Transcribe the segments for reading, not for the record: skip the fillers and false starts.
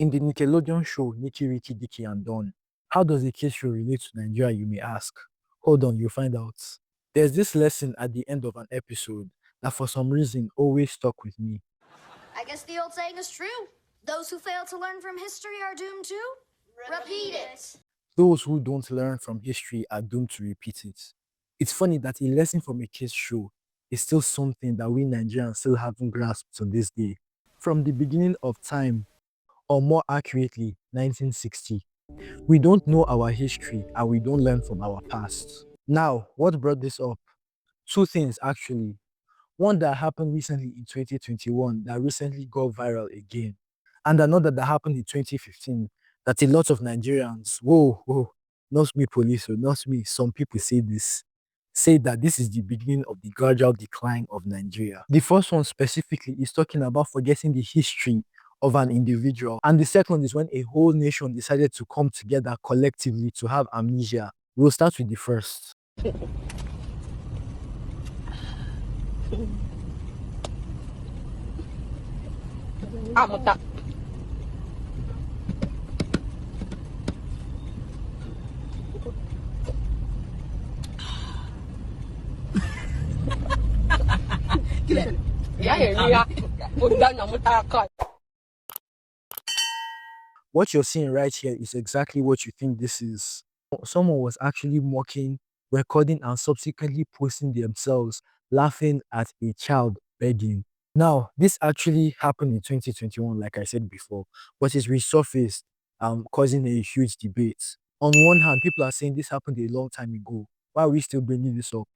In the Nickelodeon show Nicky Ricky Dicky and Dawn, how does a kids show relate to Nigeria, you may ask? Hold on, you'll find out. There's this lesson at the end of an episode that for some reason always stuck with me. I guess the old saying is true. Those who fail to learn from history are doomed to repeat it. Those who don't learn from history are doomed to repeat it. It's funny that a lesson from a kids show is still something that we Nigerians still haven't grasped to this day. From the beginning of time, or more accurately, 1960, we don't know our history and we don't learn from our past. Now, what brought this up? Two things actually. One that happened recently in 2021 that recently got viral again, and another that happened in 2015 that a lot of Nigerians, whoa, not me, police, or not me, some people say that this is the beginning of the gradual decline of Nigeria. The first one specifically is talking about forgetting the history of an individual, and the second is when a whole nation decided to come together collectively to have amnesia. We'll start with the first. What you're seeing right here is exactly what you think this is. Someone was actually mocking, recording, and subsequently posting themselves laughing at a child begging. Now, this actually happened in 2021, like I said before, but it's resurfaced, causing a huge debate. On one hand, people are saying this happened a long time ago. Why are we still bringing this up?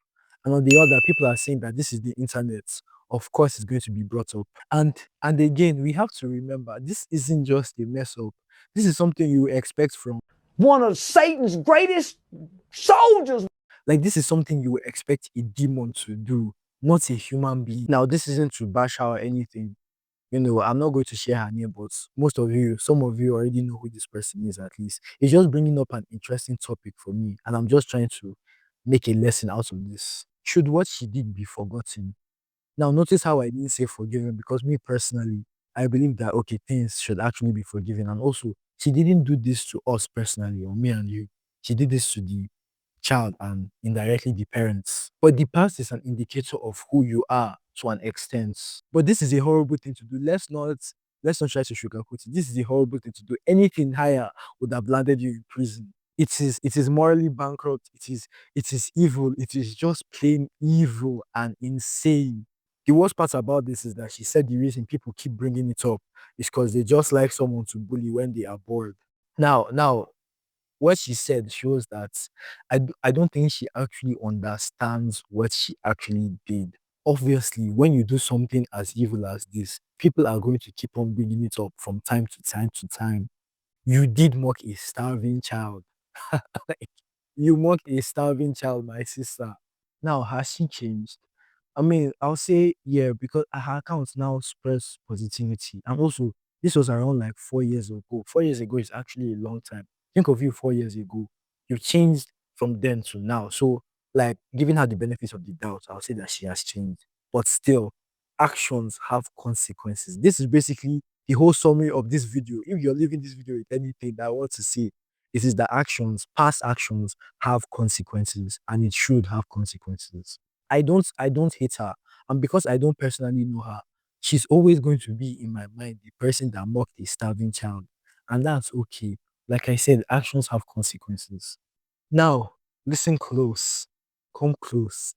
And on the other, people are saying that this is the internet. Of course, it's going to be brought up. And again, we have to remember this isn't just a mess up. This is something you expect from one of Satan's greatest soldiers. like this is something you would expect a demon to do, not a human being. Now, this isn't to bash her or anything. You know, I'm not going to share her name, but some of you already know who this person is at least. It's just bringing up an interesting topic for me, and I'm just trying to make a lesson out of this. Should what she did be forgotten? Now, notice how I didn't say forgiven because me personally, I believe that, okay, things should actually be forgiven. And also, she didn't do this to us personally or me and you. She did this to the child and indirectly the parents. But the past is an indicator of who you are to an extent. But this is a horrible thing to do. Let's not try to sugarcoat it. This is a horrible thing to do. Anything higher would have landed you in prison. It is morally bankrupt. It is evil. It is just plain evil and insane. The worst part about this is that she said the reason people keep bringing it up is because they just like someone to bully when they are bored. Now, what she said shows that I don't think she actually understands what she actually did. Obviously, when you do something as evil as this, people are going to keep on bringing it up from time to time to time. You did mock a starving child. Like, you mocked a starving child, my sister. Now, has she changed? I mean, I'll say yeah, because her account now spreads positivity. And also, this was around like 4 years ago. 4 years ago is actually a long time. Think of you 4 years ago. You changed from then to now. So, like, giving her the benefits of the doubt, I'll say that she has changed. But still, actions have consequences. This is basically the whole summary of this video. If you're leaving this video with anything that I want to say, it is that past actions have consequences, and it should have consequences. I don't hate her. And because I don't personally know her, she's always going to be in my mind the person that mocked a starving child. And that's okay. Like I said, actions have consequences. Now, listen close. Come close.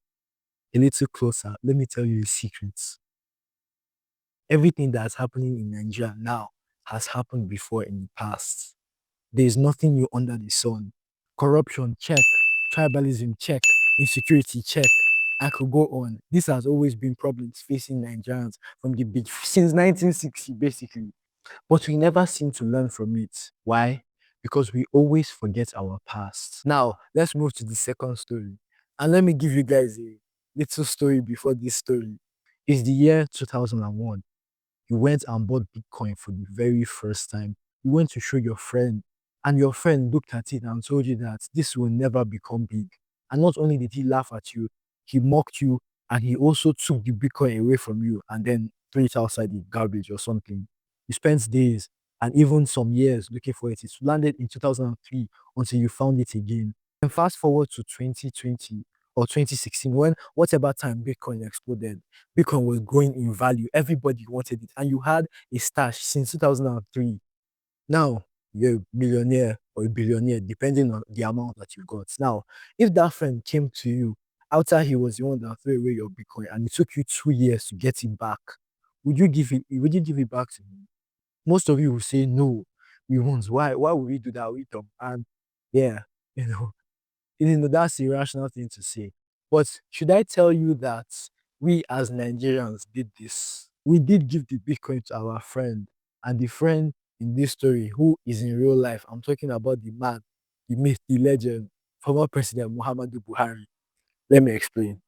A little closer. Let me tell you a secret. Everything that's happening in Nigeria now has happened before in the past. There's nothing new under the sun. Corruption, check. Tribalism, check. Insecurity, check. I could go on. This has always been problems facing Nigerians from the big since 1960, basically. But we never seem to learn from it. Why? Because we always forget our past. Now, let's move to the second story. And let me give you guys a little story before this story. It's the year 2001. You went and bought Bitcoin for the very first time. You went to show your friend, and your friend looked at it and told you that this will never become big. And not only did he laugh at you, he mocked you, and he also took the Bitcoin away from you and then threw it outside the garbage or something. You spent days and even some years looking for it. It landed in 2003 until you found it again. And fast forward to 2020 or 2016, when whatever time Bitcoin exploded, Bitcoin was growing in value. Everybody wanted it, and you had a stash since 2003. Now you're a millionaire or a billionaire, depending on the amount that you got. Now, if that friend came to you after he was the one that threw away your Bitcoin and it took you 2 years to get it back, would you give it? Would you give it back to him? Most of you will say no. We won't. Why would we do that? We don't. And yeah, you know, that's the irrational thing to say. But should I tell you that we as Nigerians did this? We did give the Bitcoin to our friend, and the friend in this story, who is in real life, I'm talking about the man, the myth, the legend, former President Muhammadu Buhari. Let me explain.